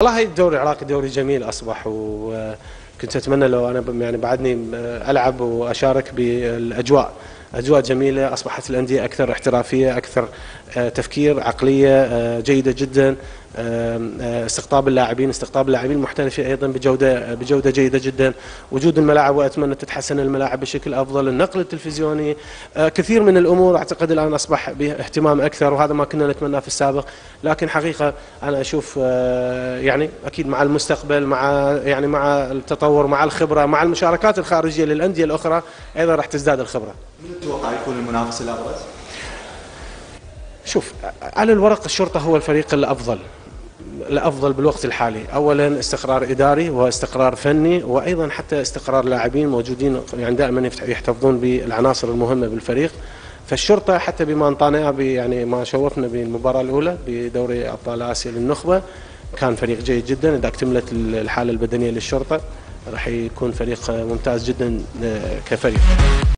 والله الدوري العراقي دوري جميل اصبح، وكنت اتمنى لو انا يعني بعدني العب واشارك بالاجواء. اجواء جميله، اصبحت الانديه اكثر احترافيه، اكثر تفكير، عقليه جيده جدا. استقطاب اللاعبين المحترفين ايضا بجوده جيده جدا. وجود الملاعب، واتمنى تتحسن الملاعب بشكل افضل. النقل التلفزيوني، كثير من الامور اعتقد الان اصبح به اهتمام اكثر، وهذا ما كنا نتمناه في السابق. لكن حقيقه انا اشوف يعني اكيد مع المستقبل، مع التطور، مع الخبره، مع المشاركات الخارجيه للانديه الاخرى ايضا راح تزداد الخبره. من تتوقع يكون المنافس الابرز؟ شوف، على الورق الشرطه هو الفريق الافضل بالوقت الحالي. اولا استقرار اداري واستقرار فني، وايضا حتى استقرار لاعبين موجودين، يعني دائما يحتفظون بالعناصر المهمه بالفريق. فالشرطه حتى بما انطانا يعني ما شوفنا بالمباراه الاولى بدوري ابطال اسيا للنخبه، كان فريق جيد جدا. اذا اكتملت الحاله البدنيه للشرطه راح يكون فريق ممتاز جدا كفريق.